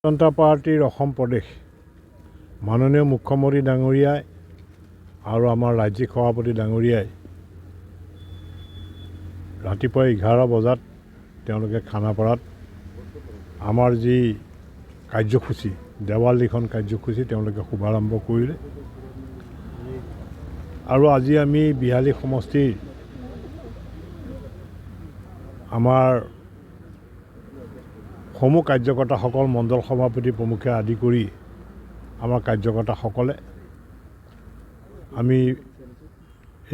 জনতা পাৰ্টিৰ অসম প্ৰদেশ মাননীয় মুখ্যমন্ত্ৰী ডাঙৰীয়াই আৰু আমাৰ ৰাজ্যিক সভাপতি ডাঙৰীয়াই ৰাতিপুৱা 11 বজাত তেওঁলোকে খানাপাৰাত আমাৰ যি কাৰ্যসূচী দেৱাল লিখন কাৰ্যসূচী তেওঁলোকে শুভাৰম্ভ কৰিলে আৰু আজি আমি বিহালী সমষ্টিৰ আমাৰ সমূহ কাৰ্যকৰ্তাসকল মণ্ডল সভাপতি প্ৰমুখে আদি কৰি আমাৰ কাৰ্যকৰ্তাসকলে আমি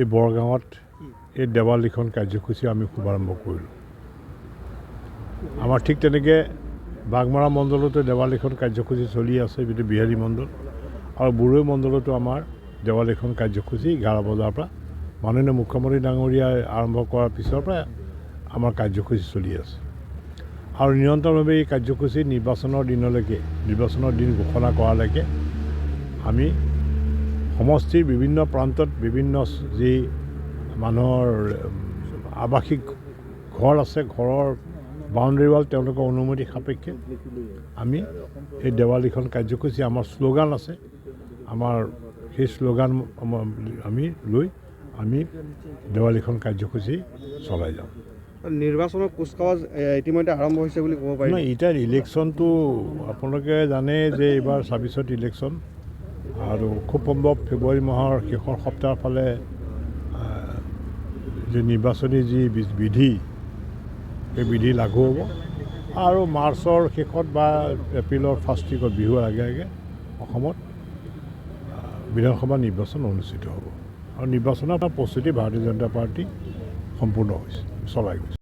এই বৰগাঁৱত এই দেৱাল লিখন কাৰ্যসূচী আমি শুভাৰম্ভ কৰিলোঁ। আমাৰ ঠিক তেনেকৈ বাগমাৰা মণ্ডলতো দেৱাল লিখন কাৰ্যসূচী চলি আছে বিহালী মণ্ডল আৰু বড়ৈ মণ্ডলতো আমাৰ দেৱাল লিখন কাৰ্যসূচী 11 বজাৰ পৰা মাননীয় মুখ্যমন্ত্ৰী ডাঙৰীয়াই আৰম্ভ কৰাৰ পিছৰ পৰা আমাৰ কাৰ্যসূচী চলি আছে আৰু নিৰন্তৰভাৱে এই কাৰ্যসূচী নিৰ্বাচনৰ দিনলৈকে নিৰ্বাচনৰ দিন ঘোষণা কৰালৈকে আমি সমষ্টিৰ বিভিন্ন প্ৰান্তত বিভিন্ন যি মানুহৰ আৱাসিক ঘৰ আছে ঘৰৰ বাউণ্ডেৰী ৱাল তেওঁলোকৰ অনুমতি সাপেক্ষে আমি এই দেৱাল লিখন কাৰ্যসূচী আমাৰ শ্লোগান আছে আমাৰ সেই শ্লোগান আমি লৈ আমি দেৱাল লিখন কাৰ্যসূচী চলাই যাম। নিৰ্বাচনৰ কুচকাৱাজ ইতিমধ্যে আৰম্ভ হৈছে বুলি ক'ব পাৰি। নহয় এতিয়া ইলেকশ্যনটো আপোনালোকে জানে যে এইবাৰ 26ত ইলেকশ্যন আৰু খুব সম্ভৱ ফেব্ৰুৱাৰী মাহৰ শেষৰ সপ্তাহৰ ফালে যে নিৰ্বাচনী যি বিধি সেই বিধি লাগু হ'ব আৰু মাৰ্চৰ শেষত বা এপ্ৰিলৰ ফাৰ্ষ্ট উইকত বিহুৰ আগে আগে অসমত বিধানসভা নিৰ্বাচন অনুষ্ঠিত হ'ব আৰু নিৰ্বাচনৰ প্ৰস্তুতি ভাৰতীয় জনতা পাৰ্টি সম্পূৰ্ণ হৈছে চলাই গৈছে।